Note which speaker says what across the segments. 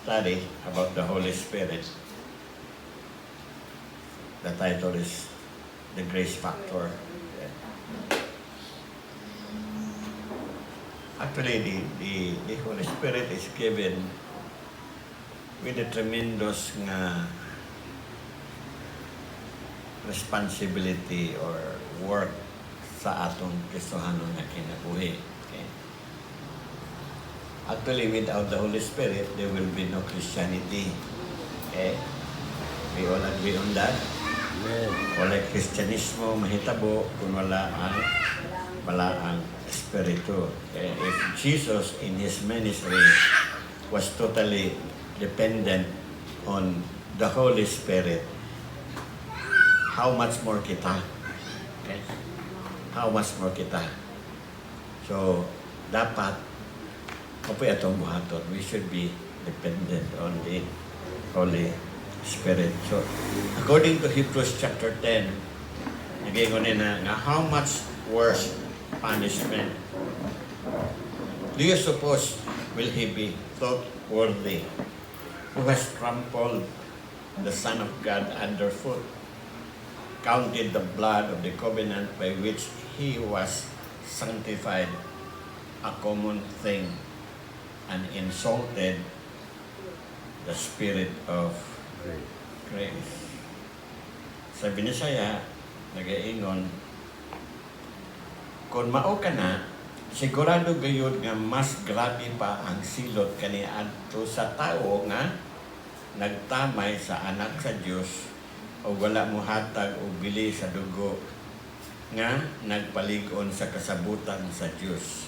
Speaker 1: study about the Holy Spirit. The title is The Grace Factor. Actually, the Holy Spirit is given with a tremendous responsibility or work sa atong Kristohanon nga kinabuhi. Okay? Actually, without the Holy Spirit, there will be no Christianity. Okay? We all agree on that. Wala Kristyanismo mahitabo kung wala ang Espiritu. Okay? If Jesus in His ministry was totally dependent on the Holy Spirit, how much more kita? Okay? How much more kita? So, dapat kapoy atong buhaton. We should be dependent on the Holy Spirit. So, according to Hebrews chapter 10, nagingon na how much worse punishment do you suppose will he be thought worthy who has trampled the Son of God underfoot, counted the blood of the covenant by which he was sanctified a common thing, and insulted the Spirit of grace. Sabi niya saya, nag-iingon, kung mao ka na, sigurado gayud nga mas grabe pa ang silot kaniadto sa tao nga nagtamay sa anak sa Dios o wala mo hatag o bili sa dugo nga nagpalig-on sa kasabutan sa Dios,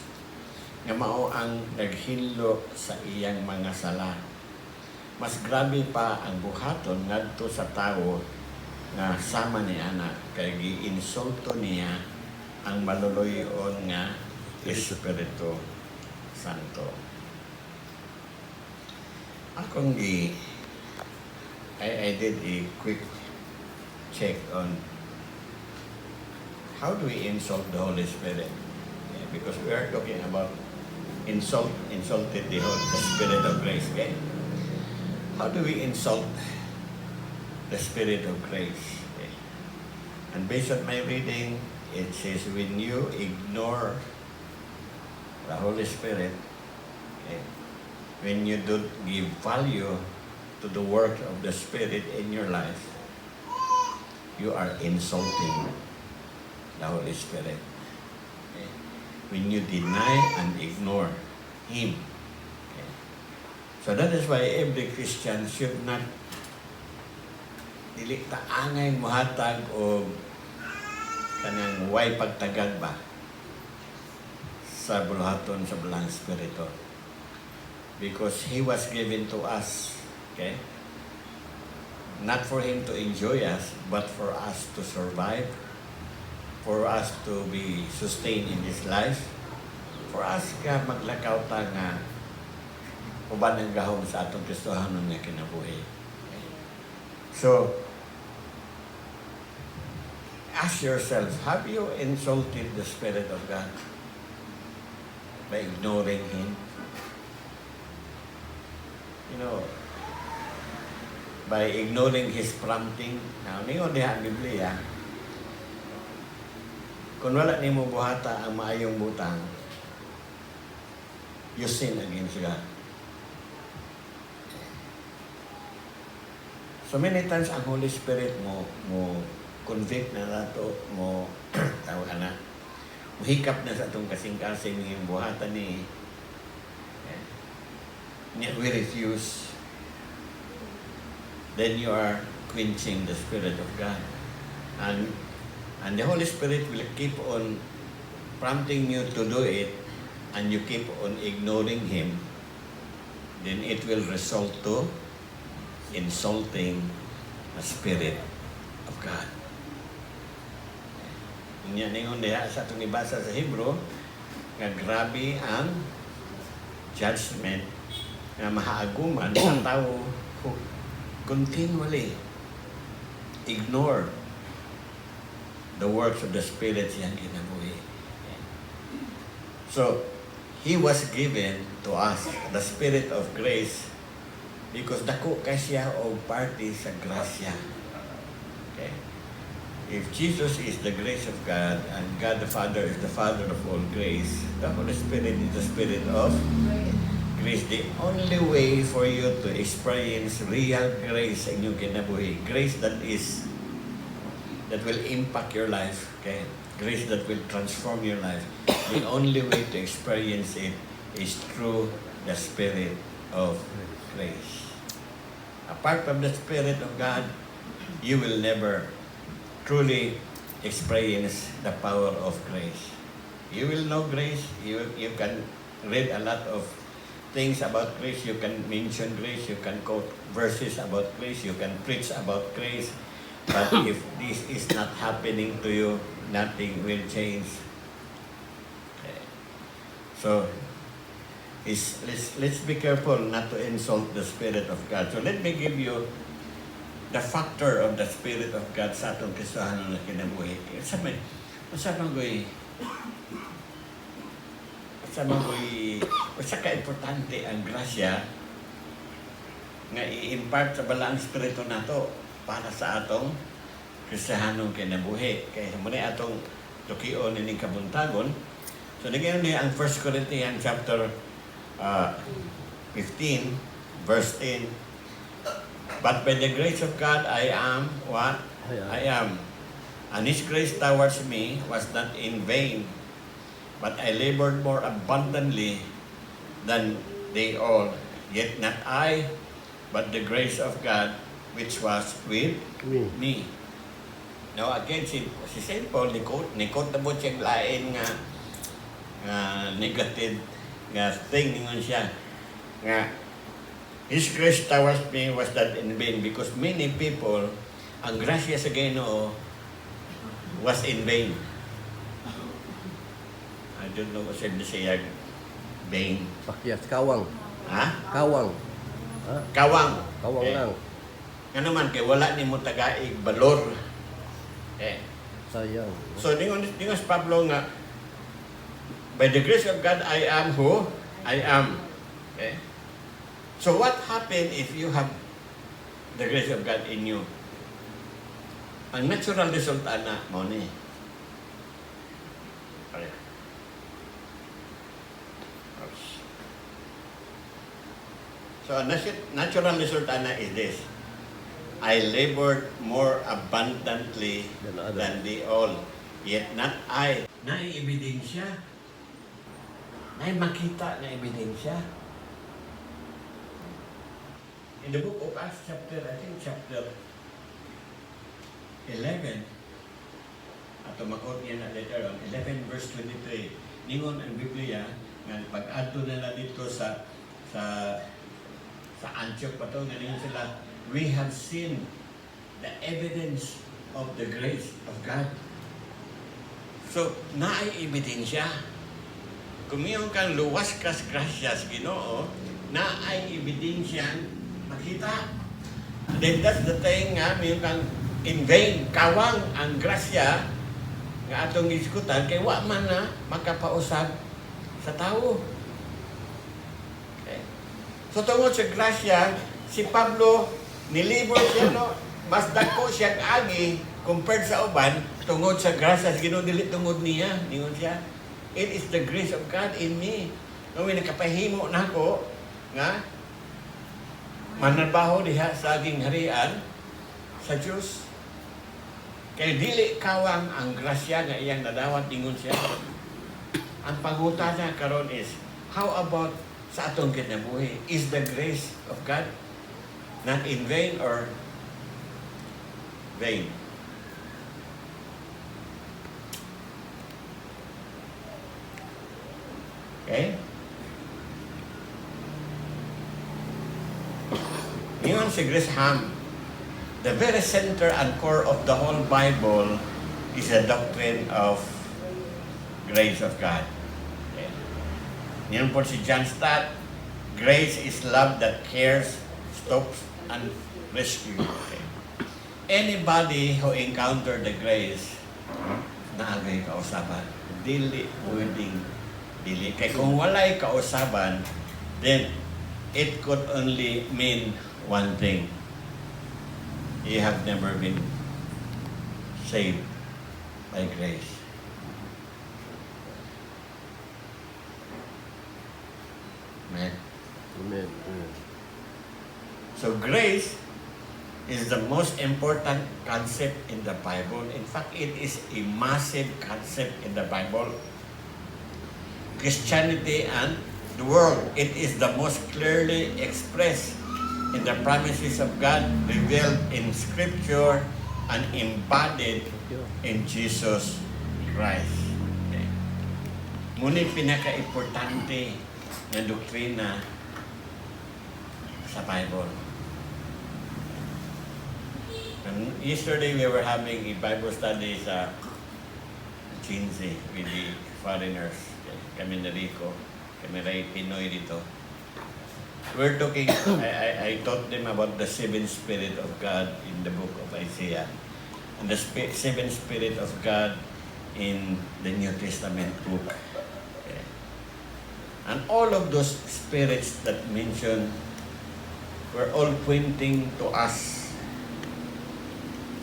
Speaker 1: nga mao ang naghinlo sa iyang mga sala. Mas grabe pa ang buhaton ngadto sa tawo nga sama ni ana kay giinsulto niya ang maluluyon nga Espiritu Santo. Akong I did a quick check on how do we insult the Holy Spirit? Yeah, because we are talking about insulted the Spirit of grace. Okay? How do we insult the Spirit of grace? Okay? And based on my reading, it says when you ignore the Holy Spirit, okay, when you don't give value to the work of the Spirit in your life, you are insulting the Holy Spirit. Okay? When you deny and ignore Him. Okay? So that is why every Christian should not dili taangay mohatag o kanang way pagtagad ba sa buluhaton sa belang Espiritu. Because He was given to us, okay? Not for Him to enjoy us, but for us to survive, for us to be sustained in this life, for us ka maglakaw ta nga uban ang gahom sa atong Kristohanon nga kinabuhi. Okay? So, ask yourself, have you insulted the Spirit of God by ignoring Him? You know, by ignoring His prompting. Now, ningon diha ang Biblia, kung wala nimo buhata ang maayong butang, you sin against God. So many times ang Holy Spirit mo convict na nato, mo tawag na, muhikap na sa itong kasing-kasing yung buhatan ni yet we refuse, then you are quenching the Spirit of God. And the Holy Spirit will keep on prompting you to do it, and you keep on ignoring Him, then it will result to insulting the Spirit of God. Inya ningon diha sa itong ibasa sa Hebrew, nga grabe ang judgment nga mahaaguman sa tao who continually ignore the works of the Spirit siyang kinabuhi. So, He was given to us the Spirit of grace Because dako kay siya og party sa grasya. Okay? If Jesus is the grace of God and God the Father is the Father of all grace, the Holy Spirit is the Spirit of grace. The only way for you to experience real grace in your kinabuhi, grace that will impact your life, okay? Grace that will transform your life. The only way to experience it is through the Spirit of grace. Apart from the Spirit of God, you will never truly experience the power of grace. You will know grace. You can read a lot of things about grace. You can mention grace. You can quote verses about grace. You can preach about grace. But if this is not happening to you, nothing will change. Okay. So, let's be careful not to insult the Spirit of God. So let me give you the factor of the Spirit of God sa atong Kristohanon na kinabuhi. Sa ka-importante ang grasya nga i-impart sa balaang Espiritu nato para sa atong Kristohanong kinabuhi. Kaya muna atong tukion ining kabuntagon. So nagyan niya ang 1 Corinthians chapter 15 verse 10. But by the grace of God, I am what? I am. And His grace towards me was not in vain, but I labored more abundantly than they all. Yet not I, but the grace of God which was with me. Now again, si St. Paul, nikot na mo siyang lain nga negative nga thing ningon siya nga His grace towards me was not in vain, because many people, ang grasya sa Ginoo was in vain. I don't know what said siya, vain.
Speaker 2: Pakyas, kawang.
Speaker 1: Ha?
Speaker 2: Kawang. Ha?
Speaker 1: Kawang.
Speaker 2: Kawang lang.
Speaker 1: Ano man, kay wala ni mo tagaig balor.
Speaker 2: Sayang.
Speaker 1: So, dingon si Pablo nga, by the grace of God, I am who I am. So what happened if you have the grace of God in you? Ang natural result ana mo ni. So natural result ana is this. I labored more abundantly than they all, yet not I. Na-ebidensya. Na-makita na ebidensya. In the book of Acts chapter 11, ato makot niya na later on, 11 verse 23, ningon ang Biblia, nga pag-adto nila dito sa Antioch pa to, nga ningon sila, we have seen the evidence of the grace of God. So, naay ebidensya. Kung iyong kang luwas kas gracias Ginoo, naay ebidensya makita. Then that's the thing nga, mayroon kang in vain, kawang ang grasya nga atong iskutan, kay wa man na makapausab sa tao. Okay. So tungod sa grasya, si Pablo, nilibor siya, no? Mas dako siyang agi compared sa uban, tungod sa grasya, Ginoo dili tungod niya, ningon siya. It is the grace of God in me. Nung nakapahimo na ako, nga, manarbaho diha sa aging harian sa Diyos. Kaya dili kawang ang grasya nga iyang nadawat, ingon siya. Ang pangutana karon is, how about sa atong kinabuhi? Is the grace of God not in vain or vain? Okay? Ngayon si Gresham, the very center and core of the whole Bible is the doctrine of grace of God. Okay. Ngayon po si John Stott, grace is love that cares, stops, and rescues. Okay. Anybody who encountered the grace, naagay kausaban. Dili pwedeng dili. Kaya kung walay kausaban, then it could only mean one thing. You have never been saved by grace. Amen.
Speaker 2: Amen. Amen.
Speaker 1: So grace is the most important concept in the Bible. In fact, it is a massive concept in the Bible. Christianity and the world, it is the most clearly expressed in the promises of God revealed in Scripture and embodied in Jesus Christ. Okay. Ngunit pinaka-importante na doktrina sa Bible. And yesterday we were having a Bible study sa Chinzi with the foreigners. Kami na Rico, kami rin Pinoy dito. We're talking, I taught them about the seven Spirit of God in the book of Isaiah. And the seven Spirit of God in the New Testament book. Okay. And all of those spirits that mentioned were all pointing to us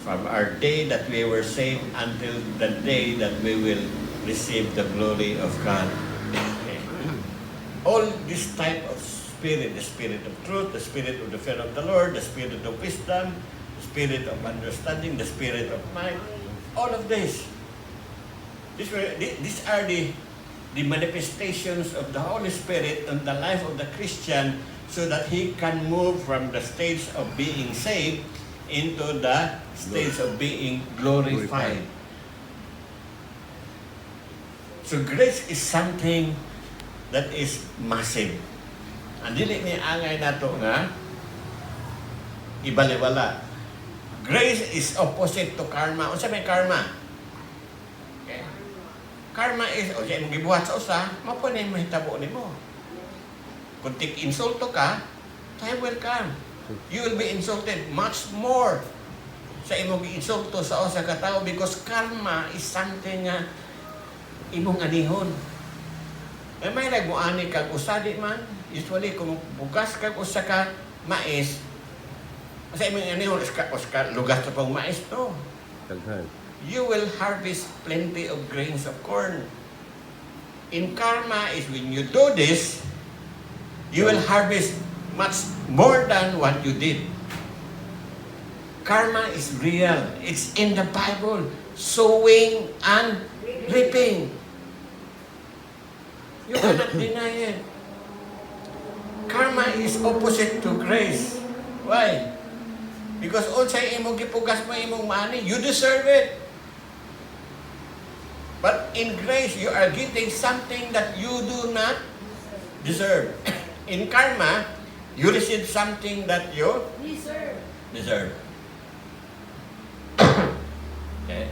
Speaker 1: from our day that we were saved until the day that we will receive the glory of God. Okay. All this type of spirit, the spirit of truth, the spirit of the fear of the Lord, the spirit of wisdom, the spirit of understanding, the spirit of might, all of this. These are the manifestations of the Holy Spirit in the life of the Christian so that he can move from the stage of being saved into the stage of being glorified. So grace is something that is massive. Ang dili ni angay nato nga ibaliwala. Grace is opposite to karma. Unsa may karma? Okay. Karma is o siya gibuhat sa usa, mao pa ni mahitabo nimo. Kung insulto ka, time will come. You will be insulted much more sa imong insulto sa usa ka tawo because karma is something nga imong anihon. May nagmuani kag usadi man, usually kung bugas kag usa ka mais, sa imong anihon uska lugas sa pang mais to.
Speaker 2: Daghan.
Speaker 1: You will harvest plenty of grains of corn. In karma is when you do this, you will harvest much more than what you did. Karma is real. It's in the Bible. Sowing and reaping. You cannot deny it. Karma is opposite to grace. Why? Because all sa imong gipugas mo imong money, you deserve it. But in grace, you are getting something that you do not deserve. In karma, you receive something that you deserve. Okay?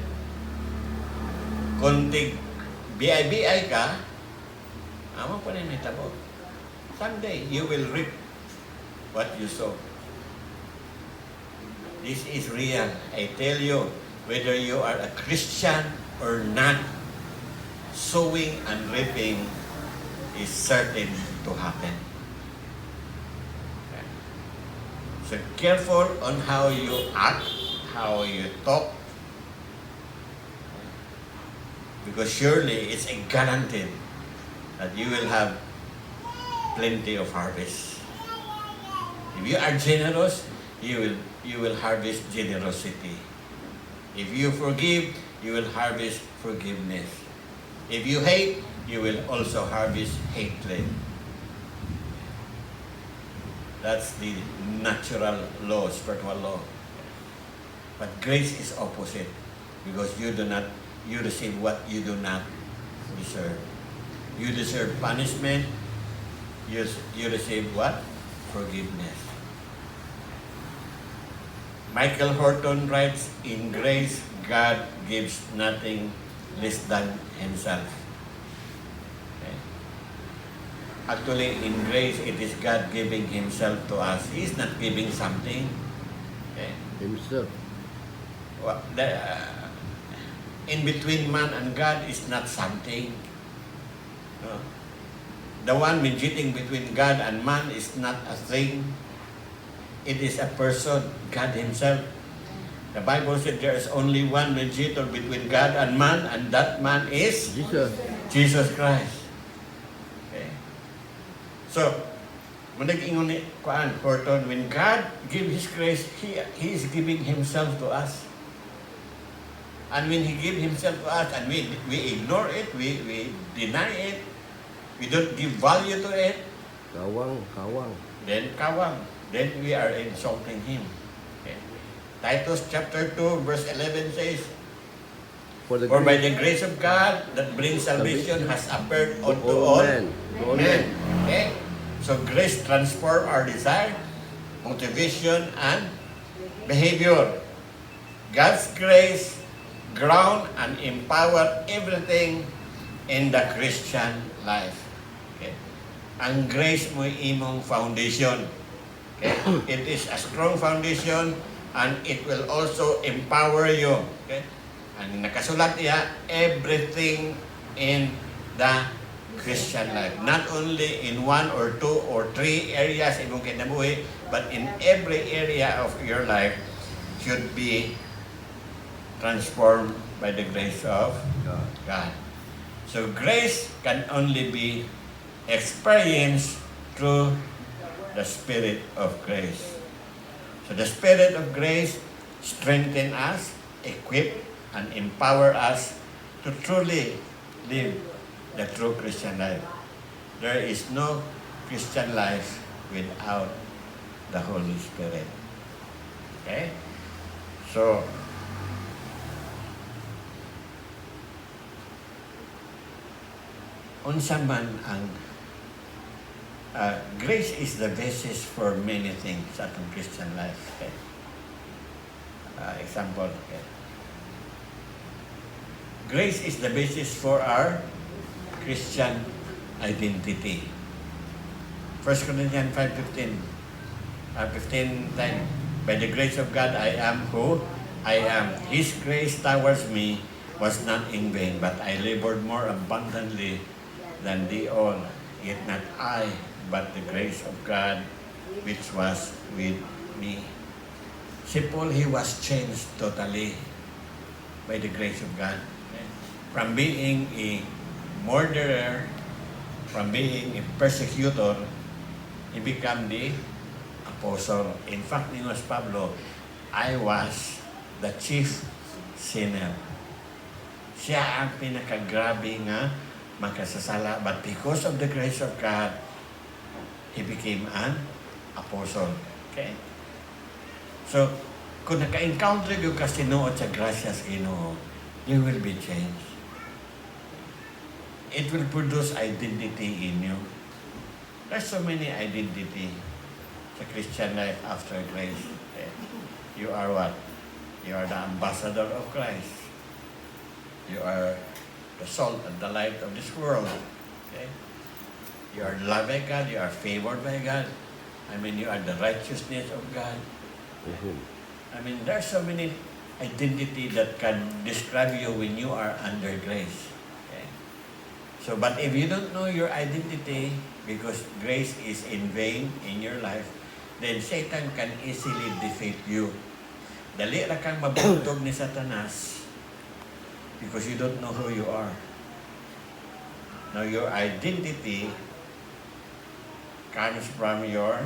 Speaker 1: Kung BI ka, amo pa rin may tabo. Someday, you will reap what you sow. This is real. I tell you, whether you are a Christian or not, sowing and reaping is certain to happen. Okay. So careful on how you act, how you talk, because surely it's a guarantee that you will have plenty of harvest. If you are generous, you will harvest generosity. If you forgive, you will harvest forgiveness. If you hate, you will also harvest hatred. That's the natural law, spiritual law. But grace is opposite, because you receive what you do not deserve. You deserve punishment. You receive what? Forgiveness. Michael Horton writes, in grace, God gives nothing less than Himself. Okay. Actually, in grace, it is God giving Himself to us. He is not giving something. Okay.
Speaker 2: Himself.
Speaker 1: Well, in between man and God is not something. No. the one mediating between God and man is not a thing. It is a person, God Himself. The Bible said there is only one mediator between God and man, and that man is
Speaker 2: Jesus.
Speaker 1: Jesus Christ. Okay? So, manag-ingon ni Kuan Horton, when God give His grace, He is giving Himself to us. And when He give Himself to us, and we ignore it, we deny it, we don't give value to it,
Speaker 2: Kawang.
Speaker 1: then kawang. Then we are insulting Him. Okay? Titus chapter 2 verse 11 says,
Speaker 2: For
Speaker 1: For by the grace of God that brings salvation has appeared unto all
Speaker 2: men.
Speaker 1: men. Okay? So grace transform our desire, motivation, and behavior. God's grace ground and empower everything in the Christian life. Okay? Ang grace mo imong foundation. Okay? It is a strong foundation and it will also empower you. Okay? Ang nakasulat niya, everything in the Christian life. Not only in 1 or 2 or 3 areas imong kinabuhi, but in every area of your life should be transformed by the grace of God. So grace can only be experienced through the Spirit of grace. So the Spirit of grace strengthens us, equip and empower us to truly live the true Christian life. There is no Christian life without the Holy Spirit. Okay? So, unsa man ang grace is the basis for many things sa atong Christian life. Okay? Example, okay? Grace is the basis for our Christian identity. 1 Corinthians 5:15, 15:10. By the grace of God, I am who I am. His grace towards me was not in vain, but I labored more abundantly than they all. Yet not I, but the grace of God which was with me. Si Paul, he was changed totally by the grace of God. From being a murderer, from being a persecutor, he became the apostle. In fact, ni Mas Pablo, I was the chief sinner. Siya ang pinakagrabe nga makasasala. But because of the grace of God, he became an apostle. Okay? So, kung naka-encounter yung kasinuot sa grasya sa Ginoo, you will be changed. It will produce identity in you. There's so many identity sa Christian life after grace. Okay? You are what? You are the ambassador of Christ. You are the salt and the light of this world. Okay? You are loved by God. You are favored by God. I mean, you are the righteousness of God. I mean, there are so many identity that can describe you when you are under grace. Okay? So, but if you don't know your identity, because grace is in vain in your life, then Satan can easily defeat you. Dali ra kang mabutog ni Satanas because you don't know who you are. Now, your identity comes from your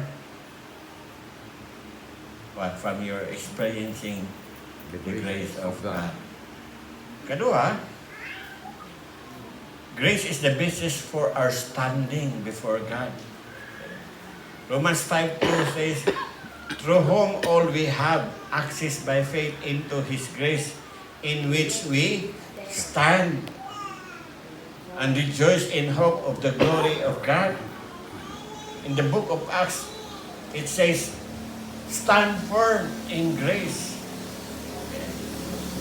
Speaker 1: what? From your experiencing the grace of God. Kadua, grace is the basis for our standing before God. Romans 5:2 says, through whom all we have access by faith into His grace, in which we stand and rejoice in hope of the glory of God. In the book of Acts, it says, stand firm in grace.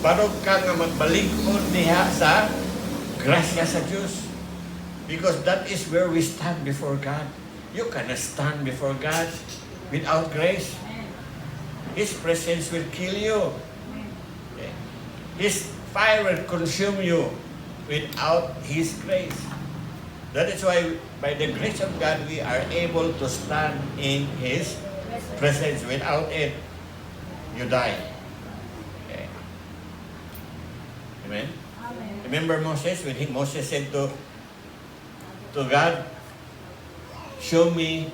Speaker 1: Barog ka nga magbalikod diha sa grasya sa Diyos. Because that is where we stand before God. You cannot stand before God without grace. His presence will kill you. Okay? His fire will consume you without His grace. That is why, by the grace of God, we are able to stand in His presence. Without it, you die. Okay. Amen? Remember Moses, when Moses said to God, show me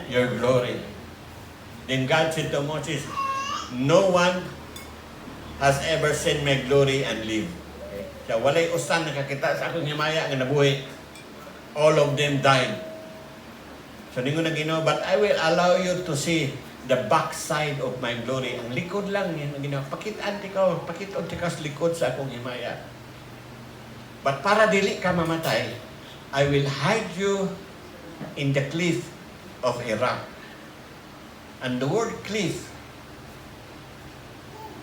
Speaker 1: your glory. Then God said to Moses, no one has ever seen my glory and live. Kaya walay usan nakakita sa akong himaya nga nabuhi. All of them died. So ningon na Ginoo, but I will allow you to see the backside of my glory. Ang likod lang yan ang Ginoo. Pakitaan ti ka, pakiton ti ka sa likod sa akong himaya. But para dili ka mamatay, I will hide you in the cliff of a rock. And the word cliff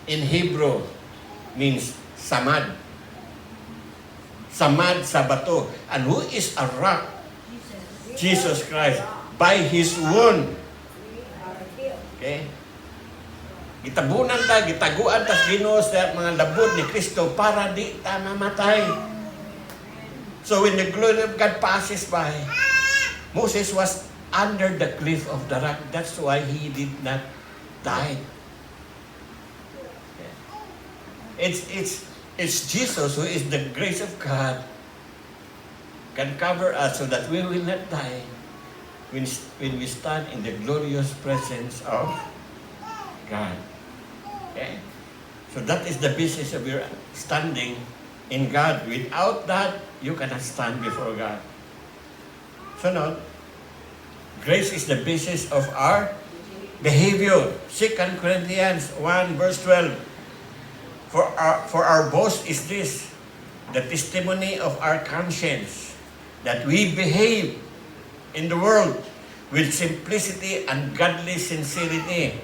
Speaker 1: in Hebrew means samad. Samad sa bato. And who is a rock? Jesus Christ. By His wound. Okay? Gitabunan ta, gitaguan ta sa Ginoo sa mga labod ni Kristo para di ta mamatay. So when the glory of God passes by, Moses was under the cliff of the rock. That's why he did not die. It's Jesus who is the grace of God can cover us so that we will not die when we stand in the glorious presence of God. Okay? So that is the basis of your standing in God. Without that, you cannot stand before God. So now, grace is the basis of our behavior. 2 Corinthians 1 verse 12. For our boast is this, the testimony of our conscience, that we behave in the world with simplicity and godly sincerity,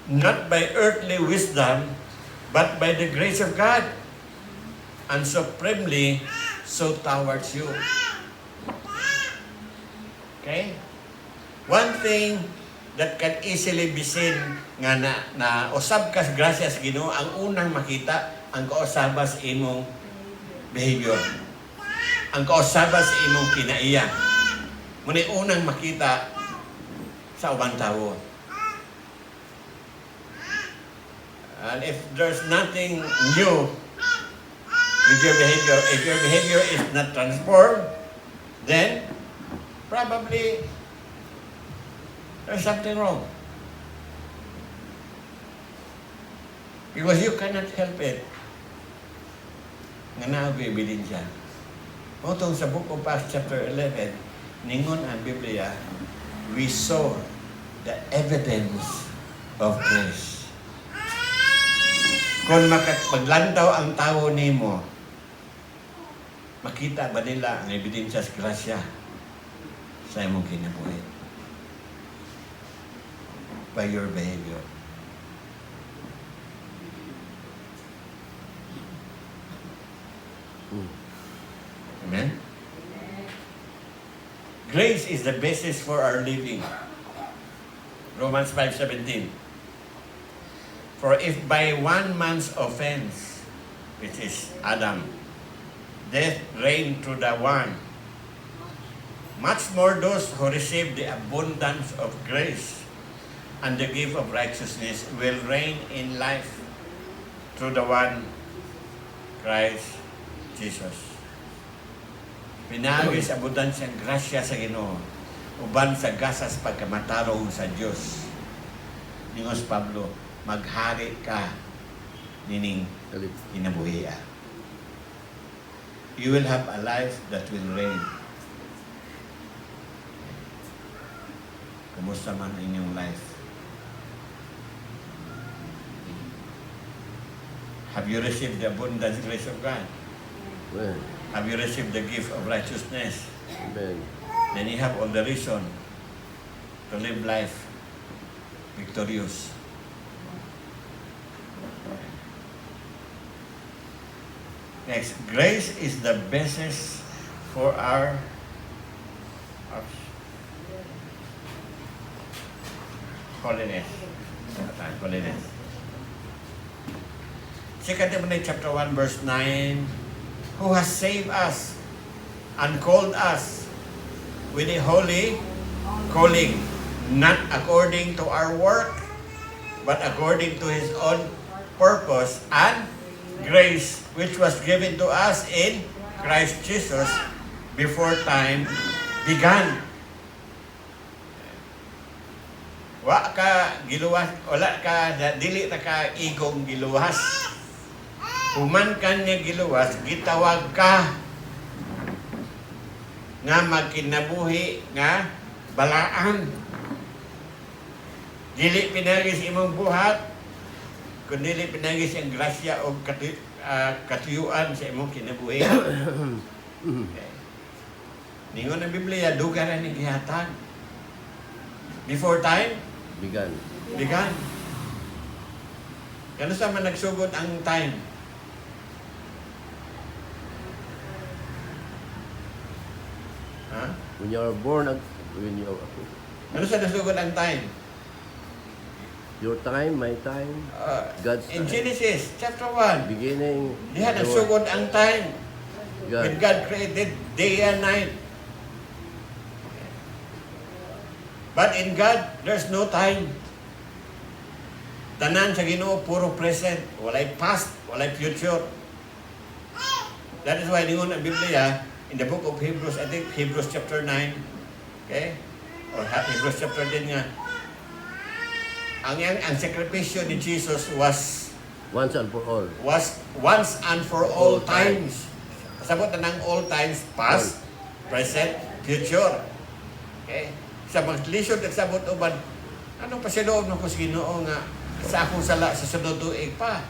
Speaker 1: not by earthly wisdom, but by the grace of God, and supremely so towards you. Okay? One thing that can easily be seen nga na usab ka sa grasya sa Ginoo, ang unang makita ang kausaba sa imong behavior. Ang kausaba sa imong kinaiya. Muna unang makita sa ubang tao. And if there's nothing new with your behavior, if your behavior is not transformed, then probably there's something wrong. Because you cannot help it. Nga na-bilin siya. Otong sa book of Acts chapter 11, ningon ang Biblia, we saw the evidence of grace. Kung maglantaw ang tao nimo, makita ba nila ang ebidensya sa grasya sa imong kinabuhi? By your behavior. Amen? Grace is the basis for our living. Romans 5:17. For if by one man's offense, which is Adam, death reigned through the one, much more those who receive the abundance of grace and the gift of righteousness will reign in life through the one, Christ Jesus. Pinagi sa abundansiyang grasya sa Ginoo, uban sa gasas pagkamatarong sa Dios. Ningos Pablo, maghari ka nining kinabuhian. You will have a life that will reign. Kumusta man inyong life? Have you received the abundant grace of God?
Speaker 2: Amen.
Speaker 1: Have you received the gift of righteousness?
Speaker 2: Amen.
Speaker 1: Then you have all the reason to live life victorious. Next, grace is the basis for our holiness. Holiness. 2 Timothy chapter 1 verse 9, who has saved us and called us with a holy calling, not according to our work, but according to His own purpose and grace, which was given to us in Christ Jesus before time began. Wa ka giluwas, wala ka, dili ta ka igong giluwas. Human kanya giluwas, gitawag ka nga magkinabuhi nga balaan. Dili pinagis imong buhat, kundi dili pinagis ang grasya o katuyuan sa imong kinabuhi. Okay. Ningon ang Biblia, duga na ni gihatag. Before time
Speaker 2: Began.
Speaker 1: began. Kano sa man nagsugod ang time? Ha?
Speaker 2: When you are born, when you
Speaker 1: Ano sa nasugod ang time?
Speaker 2: your time, my time, God's
Speaker 1: In
Speaker 2: time.
Speaker 1: Genesis chapter 1,
Speaker 2: Beginning.
Speaker 1: diha
Speaker 2: the
Speaker 1: nagsugod ang time.
Speaker 2: God.
Speaker 1: When God created day and night. But in God, there's no time. Tanan sa Ginoo puro present, walay past, walay future. That is why ningon ang Biblia in the book of Hebrews, I think Hebrews chapter 9, okay? Or Hebrews chapter 10 nga. Ang sakripisyo ni Jesus was
Speaker 2: Once and for all.
Speaker 1: once and for all times. Sabot na ng all times, past, present, future. Okay? Sa maglisod at sabot uban, anong pasiloob ng kus Ginoo nga sa akong sala sa sunod tuig pa?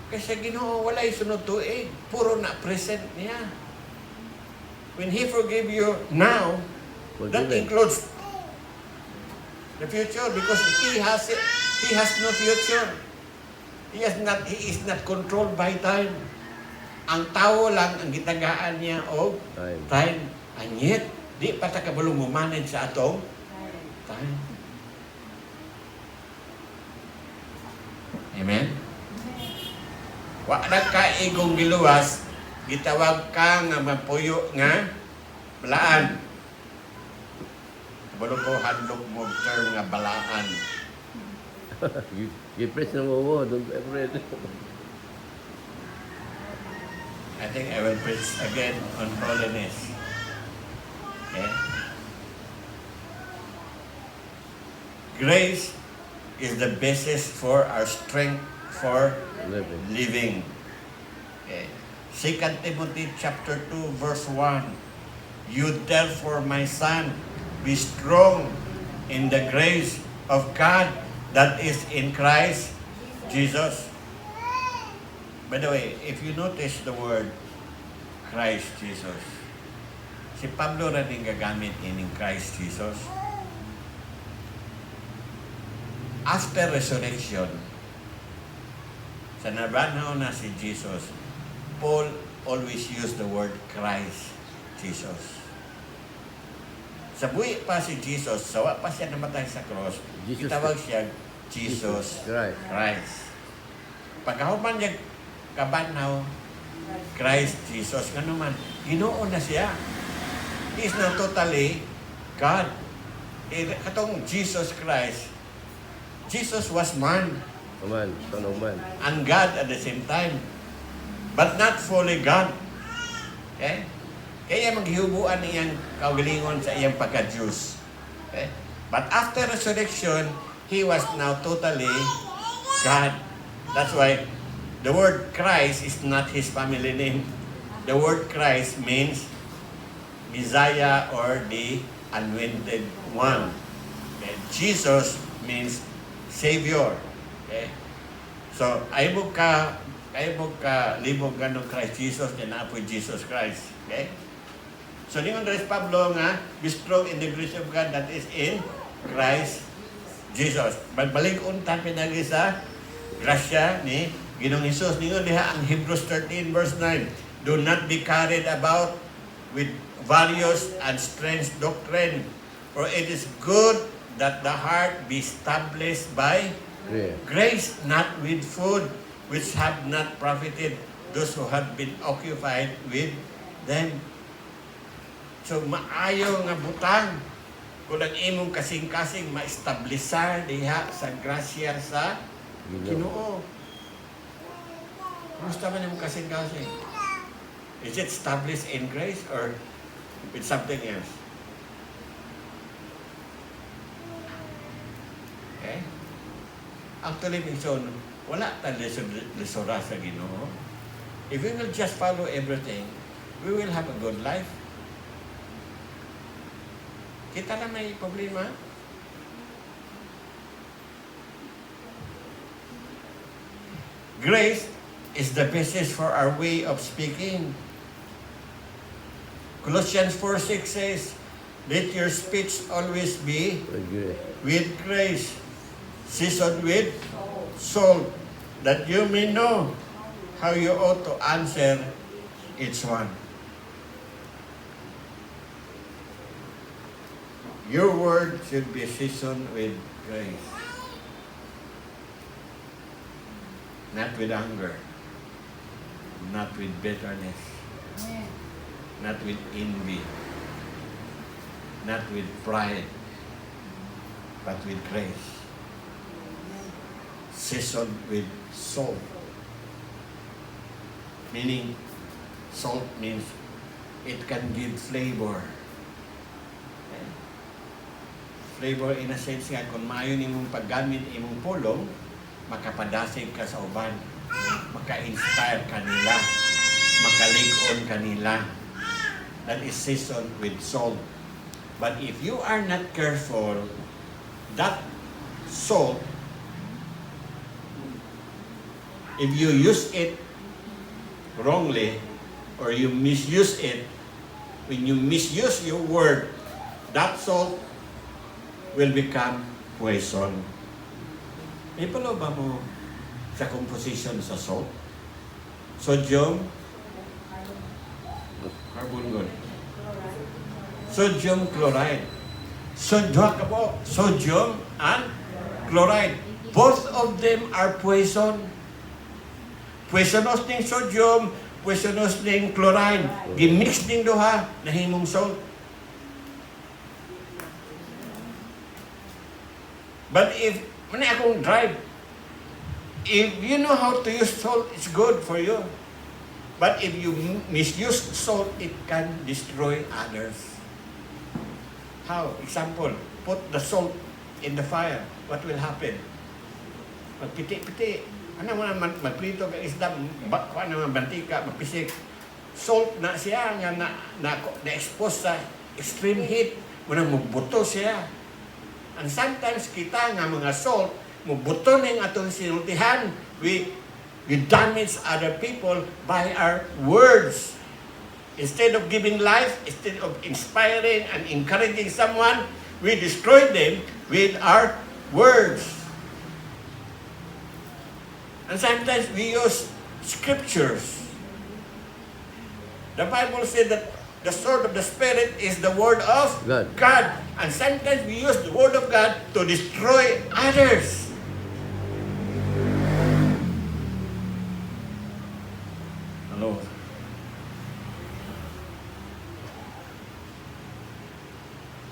Speaker 1: Kasi Ginoo walay sunod tuig, puro na present niya. When He forgave you now, that
Speaker 2: Forgiven.
Speaker 1: includes the future because He has no future. He is not controlled by time. Ang tao lang ang gitagaan niya o time. And yet, di pa ta kabulong mumanage sa atong time. Amen? Wa na ka igong giluwas, gitawag ka nga mapuyo nga balaan. Kabulong ko handog mo term nga balaan.
Speaker 2: You preach na mo, don't ever read.
Speaker 1: I think I will preach again on holiness. Okay? Grace is the basis for our strength for living. Okay. 2 Timothy chapter 2 verse 1. You therefore, my son, be strong in the grace of God that is in Christ Jesus. By the way, if you notice the word Christ Jesus, si Pablo na din gagamit in Christ Jesus. After resurrection, sa nabanaw na si Jesus, Paul always used the word Christ Jesus. Sa buhay pa si Jesus, sawa pa siya namatay sa cross,
Speaker 2: Jesus
Speaker 1: itawag siya Jesus Christ. Pagkahuman niya kabanaw, Christ Jesus, nga naman, Ginoo na siya. He is now totally God. Katong Jesus Christ, Jesus was man
Speaker 2: Man, son of man.
Speaker 1: and God at the same time, but not fully God. Okay? Kaya maghihubuan iyang kaugalingon sa iyang pagka-Diyos. Okay? But after resurrection, He was now totally God. That's why the word Christ is not His family name. The word Christ means Messiah or the anointed one. Okay? Jesus means Savior. Okay? So, aybo ka libog ka ng Christ Jesus, then na po Jesus Christ. Okay? So, ningon rin Pablo nga, be strong in the grace of God that is in Christ Jesus. Balik untan pinagi sa grasya ni Ginoong Hesus. Ningon diha ang Hebrews 13 verse 9. Do not be carried about with various and strange doctrine, for it is good that the heart be established by grace, not with food, which have not profited those who have been occupied with them. So, maayo nga butang. Kung ang imong kasing-kasing ma-establishar diha sa grasya sa Ginoo. Kumusta man yung kasing-kasing? Is it established in grace or with something else? Okay? Actually, minsan, wala tayong lisura sa Ginoo. If we will just follow everything, we will have a good life. Kita na may problema. Grace is the basis for our way of speaking. Colossians 4:6 says, let your speech always be
Speaker 2: Agree.
Speaker 1: with grace, seasoned with salt, that you may know how you ought to answer each one. Your word should be seasoned with grace, not with anger, not with bitterness, not with envy, not with pride, but with grace. Seasoned with salt. Meaning, salt means it can give flavor. Flavor in a sense nga, kung maayo nimong paggamit imong pulong, makapadasig ka sa uban, maka-inspire kanila, makalig-on kanila. That is seasoned with salt. But if you are not careful, that salt, if you use it wrongly, or you misuse it, when you misuse your word, that salt will become poison. May palo ba mo sa composition sa salt? Sodium, carbon, sodium chloride. Sodium and chloride. Both of them are poison. Poisonous ning sodium, poisonous ning chloride. Gimix ning duha, nahimong salt. But if, muna akong drive, if you know how to use salt, it's good for you. But if you misuse salt, it can destroy others. How? Example, put the salt in the fire. What will happen? Magpiti-piti. Ano naman, magprito ka isda, bakwa naman, bantika, mapisik. Salt na siya, nga na-expose sa extreme heat. Muna magbuto siya. And sometimes kita nga mga salt, mubuto ning atong sinultihan, we damage other people by our words. Instead of giving life, instead of inspiring and encouraging someone, we destroy them with our words. And sometimes we use scriptures. The Bible said that the sword of the Spirit is the word of God. And sometimes we use the word of God to destroy others. Hello.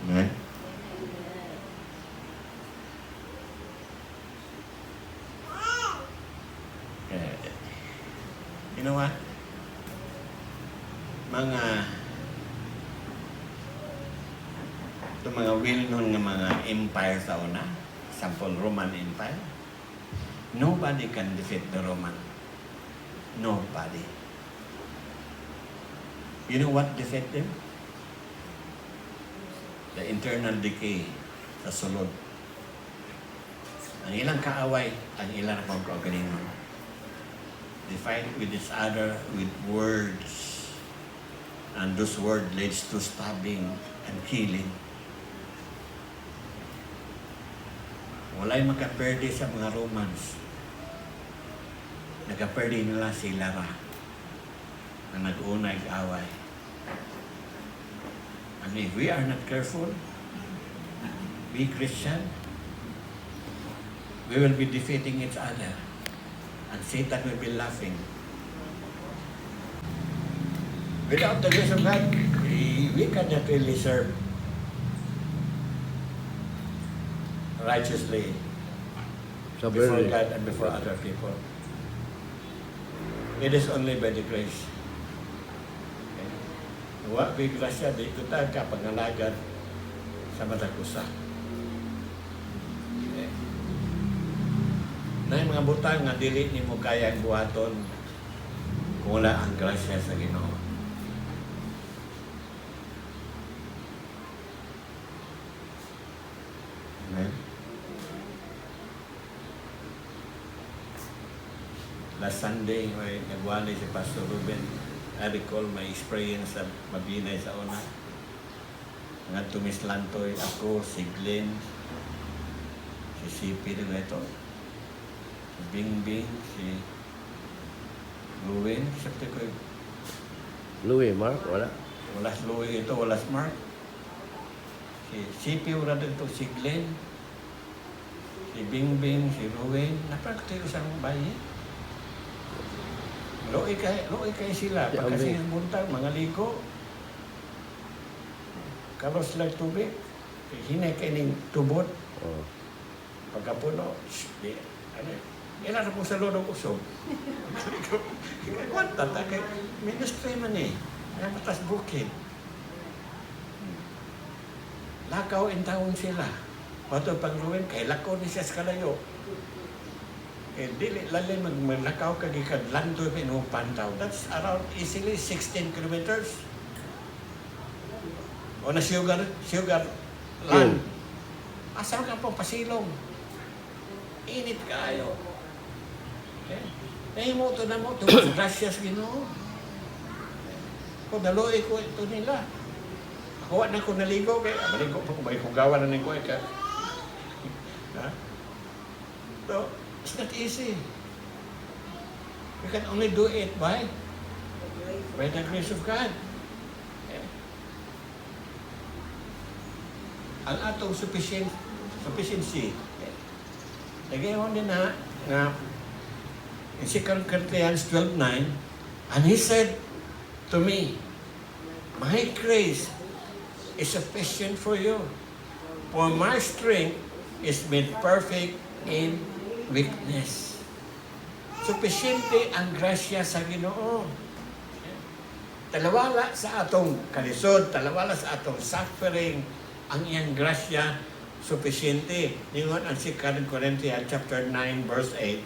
Speaker 1: Amen. You know what? Mga well-known nga mga empire sa una, example, Roman Empire, nobody can defeat the Roman. Nobody. You know what defeat them? The internal decay sa sulod. Ang ilang kaaway, ang ilang pagkagalingon. They fight with each other with words. And those words leads to stabbing and killing. Wala'y makaperde sa mga Romans. Nagaperde nila si Lara na nag-unay away. And if we are not careful, we Christian, we will be defeating each other. And Satan will be laughing. Without the grace of God, we we cannot really serve righteously
Speaker 2: Sa
Speaker 1: before
Speaker 2: very,
Speaker 1: God and before other people. It is only by the grace. Okay? Wa bi grasya dito ta ka pangalagan sa matag usa. Okay? Na mga butang nga dili nimo kaya buhaton kung wala ang grasya sa Ginoo. Amen. Last Sunday, may nagwali si Pastor Ruben. I recall my experience sa Mabinay sa una. Nga tumislantoy ako, si Glenn, si Sipi na ito, si Bingbing, si Louie, sakti ko
Speaker 2: Louis, Mark, wala.
Speaker 1: wala si Louie ito, wala si Mark. Si Sipi wala dito, si Glenn, si Bingbing, si Louie, napakatayo sa bayi. Loy kay sila,
Speaker 2: Yeah,
Speaker 1: pagkasi
Speaker 2: okay.
Speaker 1: ang buntag, mga ligo. Kalos lang tubig. Hinay kay ning tubot.
Speaker 2: Oh.
Speaker 1: Pagkapuno, di, ano, ilan na po sa lodong usog. Kwanta, kay ministry man eh. Ay matas bukid. Lakaw in taon sila. Wato pagluwin, kay lakaw ni siya sa kalayo. Eh, dili lalim maglakaw kagikad landoy pinong pantaw. That's around easily 16 kilometers. O na sugar land. Asa ka pong pasilong? Init kayo. Okay? Eh, mo ito na mo, ito, gracias Ginoo. Kung daloy ko ito nila. Ako na ko naligo, kaya maligo pa ko, may kugawa na ng ko, ka. Ha? So, it's not easy. We can only do it by the grace of God. Okay? Ang atong sufficiency. Okay? Nagayon din na in 2 Corinthians 12:9, and he said to me, my grace is sufficient for you, for my strength is made perfect in weakness. Supisyente ang grasya sa Ginoo. Talawala sa atong kalisod, talawala sa atong suffering, ang iyang grasya supisyente. Ningon ang 2 Corinthians chapter 9 verse 8.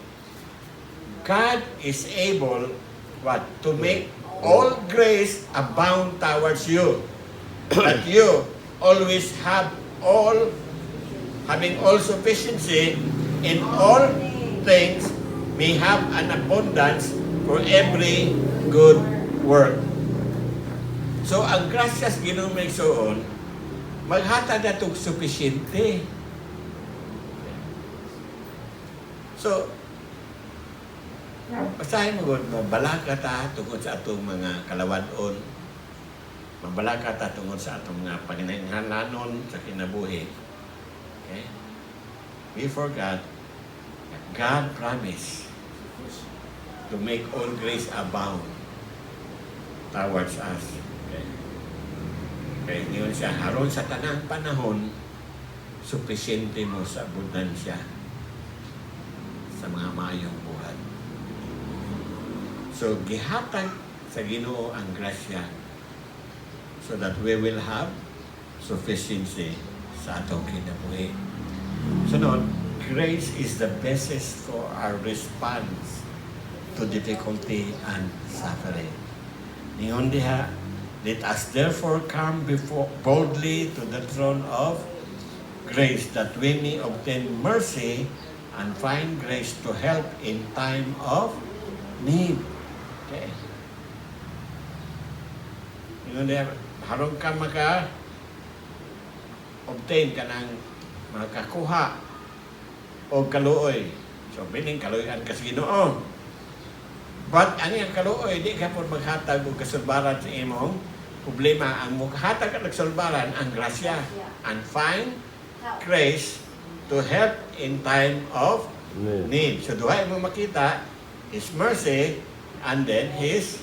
Speaker 1: God is able what? To make all grace abound towards you, that you always having all sufficiency in all things, may have an abundance for every good work. So, ang gracias Ginoo may soon, maghatag na itong supisyente. So, basahin mo, mabalaka ta tungkol sa atong mga kalawadon, mabalaka ta tungkol sa atong mga panginahanglanon sa kinabuhi. Okay? We forgot that God promised to make all grace abound towards us. Okay? Kaya ngayon siya, haron sa tanang panahon, supisyente mo sa abundansya sa mga mayong buhat. So, gihatag sa Ginoo ang grasya so that we will have sufficiency sa atong kinabuhi. Sunod, grace is the basis for our response to difficulty and suffering. Ningon diha, let us therefore come boldly to the throne of grace, that we may obtain mercy and find grace to help in time of need. Okay. Ningon diha, harong ka obtain ka ng makakuha o kaluoy. So, meaning kaluoyan ka sa Ginoo. But ang iyang kaluoy, di ka po maghatag o kasulbaran sa imong problema. Ang maghatag at nagsulbaran, ang grasya. And find grace to help in time of need. So, duhay mo makita His mercy and then His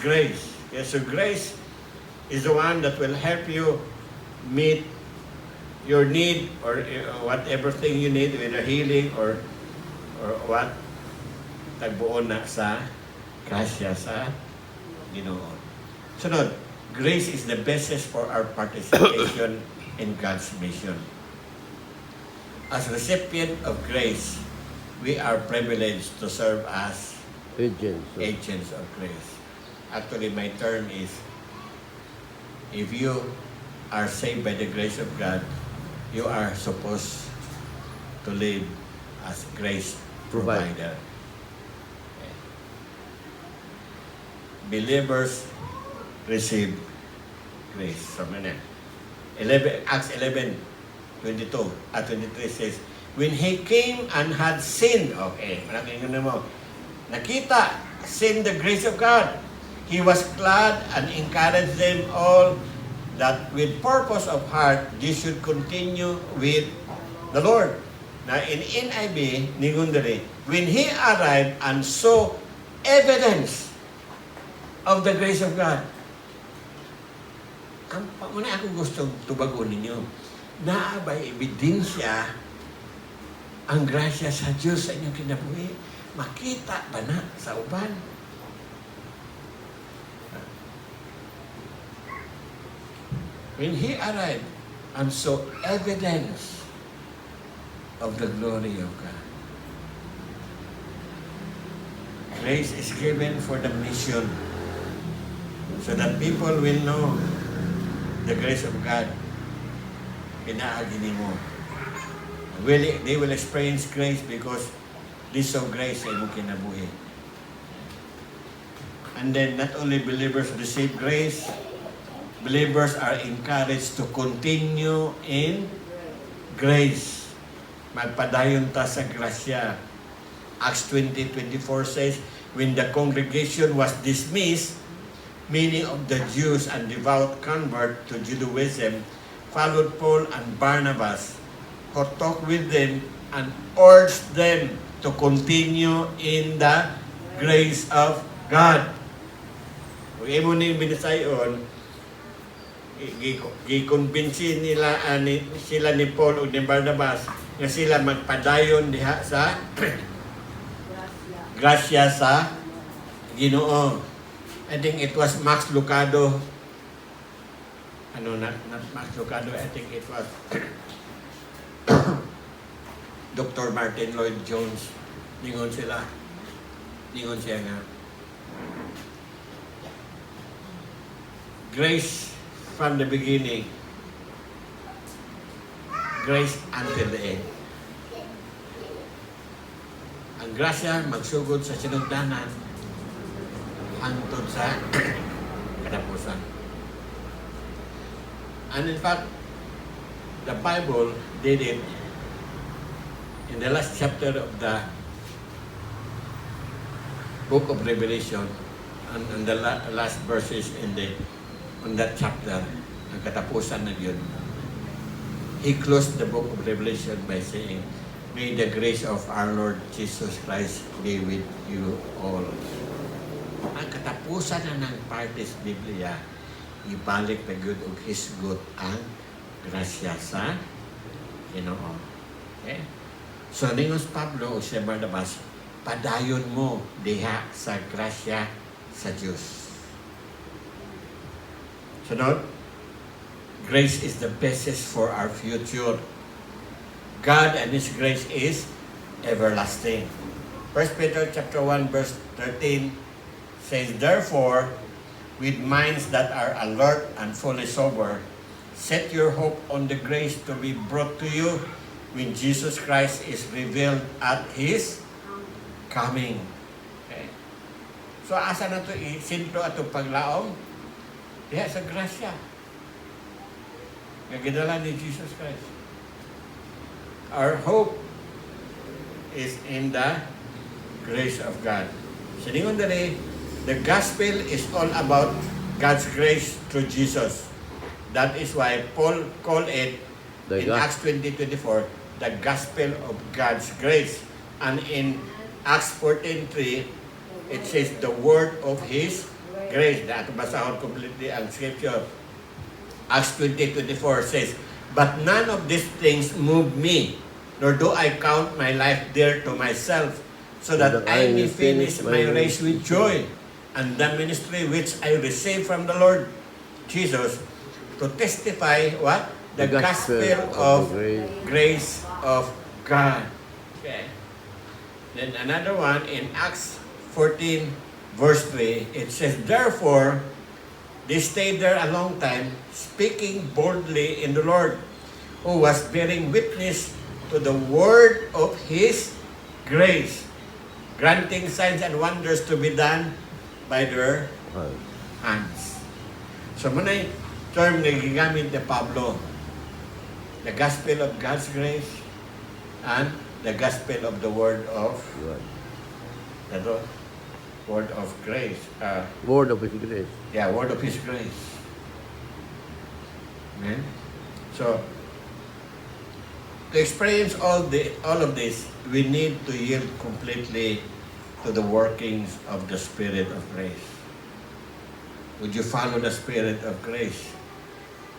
Speaker 1: grace. Okay, so grace is the one that will help you meet your need or whatever thing you need, whether healing or what, tagbuon na sa grasya sa Ginoo. Sunod, grace is the basis for our participation in God's mission. As recipient of grace, we are privileged to serve as agents of grace. Actually, my term is, if you are saved by the grace of God, you are supposed to live as grace provider. Believers receive grace. So, Acts 11:22 at 23 says, when he came and had sinned, okay, maraming mo, nakita, seen the grace of God, he was glad and encouraged them all that with purpose of heart, they should continue with the Lord. Now, in NIV, Nigundari, when he arrived and saw evidence of the grace of God, ang muna ako gustong tubagon ninyo, naabay ebidensya ang grasya sa Diyos sa inyong kinabuhi. Makita ba na sa uban? When he arrived and saw evidence of the glory of God. Grace is given for the mission so that people will know the grace of God. Pinaagi mo. They will experience grace because this of grace ay mo kinabuhi. And then not only believers receive grace, believers are encouraged to continue in grace. Magpadayon ta sa grasya. Acts 20:24 says, when the congregation was dismissed, many of the Jews and devout convert to Judaism followed Paul and Barnabas, who talked with them and urged them to continue in the grace of God. Kung imo ni binisayon, gikonbinsi nila sila ni Paul o ni Barnabas nga sila magpadayon diha sa grasya sa Ginoo. I think it was Max Lucado. Not Max Lucado, I think it was Dr. Martin Lloyd Jones. Ningon siya nga, grace from the beginning, grace until the end. Ang grasya magsugod sa sinugdanan hangtod sa katapusan. And in fact, the Bible did it in the last chapter of the book of Revelation, and the last verses on that chapter, ang katapusan na yun. He closed the book of Revelation by saying, may the grace of our Lord Jesus Christ be with you all. Ang katapusan na ng partes Biblia, ibalik na good og hisgot ang grasya sa Ginoo. Okay? So, ningos Pablo o si Barnabas, padayon mo diha sa grasya sa Diyos. Sunod, grace is the basis for our future. God and His grace is everlasting. 1 Peter chapter 1 verse 13 says, therefore, with minds that are alert and fully sober, set your hope on the grace to be brought to you when Jesus Christ is revealed at His coming. Okay? So, asa na ito isinto atong paglaom? Diha sa grasya. Nagidala ni Jesus Christ. Our hope is in the grace of God. Siningon dali, the gospel is all about God's grace through Jesus. That is why Paul called it in Acts 20:24 the gospel of God's grace. And in Acts 14:3, it says the word of His grace. Na ato basahon completely ang scripture. Acts 20:24 says, "But none of these things move me, nor do I count my life dear to myself, so that I may finish my race with joy, and the ministry which I received from the Lord Jesus, to testify what? The gospel of grace of God." Okay. Then another one in Acts 14 verse 3, it says, "Therefore, they stayed there a long time, speaking boldly in the Lord, who was bearing witness to the word of His grace, granting signs and wonders to be done by their hands." So, manay term na gigamit ni Pablo, the gospel of God's grace and the gospel of the word of word of grace.
Speaker 2: Word of His grace.
Speaker 1: Yeah, word of His grace. Amen. So, to experience all of this, we need to yield completely to the workings of the Spirit of grace. Would you follow the Spirit of grace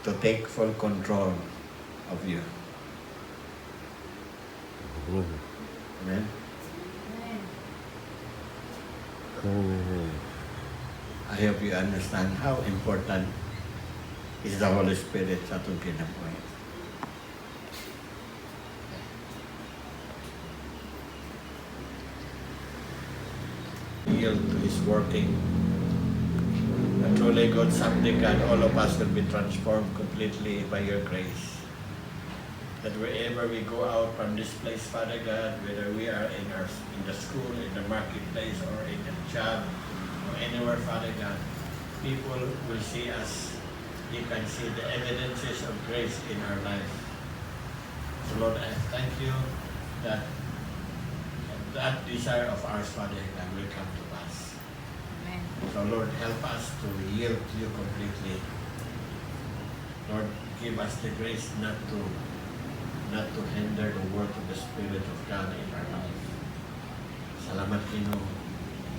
Speaker 1: to take full control of you? Amen. I hope you understand how important is the Holy Spirit sa atong kinabuhi. Yield to His working. And truly, God, someday, God, all of us will be transformed completely by Your grace. That wherever we go out from this place, Father God, whether we are in the school, in the marketplace, or in the job, or anywhere, Father God, people will see us. They can see the evidences of grace in our life. So Lord, I thank You that that desire of ours, Father God, will come to pass.
Speaker 3: Amen.
Speaker 1: So Lord, help us to yield to You completely. Lord, give us the grace not to hinder the work of the Spirit of God in our life. Salamat Ginoo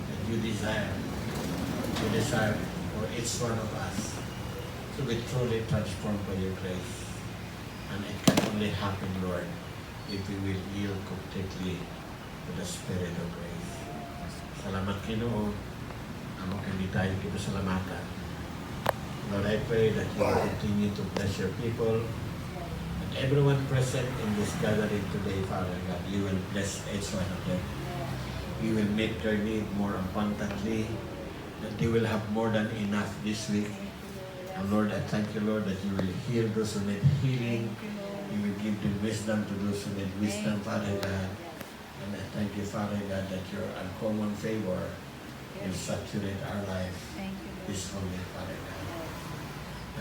Speaker 1: that You desire for each one of us to be truly transformed by Your grace. And it can only happen, Lord, if we will yield completely to the Spirit of grace. Salamat Ginoo. Amo kami tayo salamatan. Lord, I pray that You will continue to bless Your people. Everyone present in this gathering today, Father God, You will bless each one of them. You will make their need more abundantly, that they will have more than enough this week. And Lord, I thank You, Lord, that You will heal those who need healing. You will give them wisdom to those who need wisdom, Father God. And I thank You, Father God, that Your uncommon favor will saturate our life
Speaker 3: Thank you, Lord.
Speaker 1: this holy, Father God.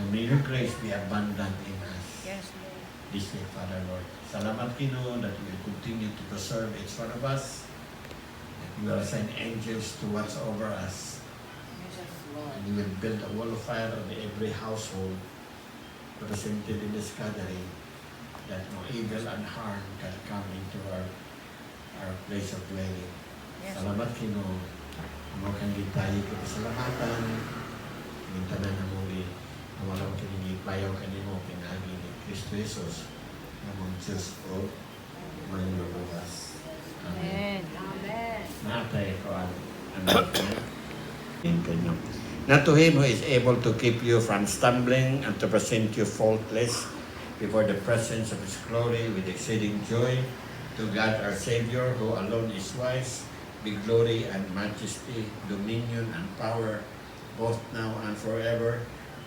Speaker 1: And may Your grace be abundant in us.
Speaker 3: Yes, Lord.
Speaker 1: This way, Father Lord. Salamat Ginoo that You will continue to preserve each one of us. That You will send angels to watch over us.
Speaker 3: Yes, Lord.
Speaker 1: And You will build a wall of fire on every household represented in this gathering, that no evil and harm can come into our place of dwelling.
Speaker 3: Yes,
Speaker 1: Salamat Ginoo. Amo kang gitayo ko salamatan. Mintanan na muli. Nawalaw kinigipayaw kanimo pinagi ni Kristo Jesus namang Diyos o manluluwas. Amen.
Speaker 3: Amen.
Speaker 1: Natay ko ang kanyo. Now to Him who is able to keep you from stumbling and to present you faultless before the presence of His glory with exceeding joy, to God our Savior, who alone is wise, be glory and majesty, dominion and power, both now and forever.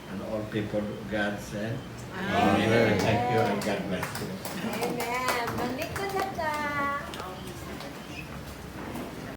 Speaker 1: And all people, God said, Amen. Thank you and God bless you.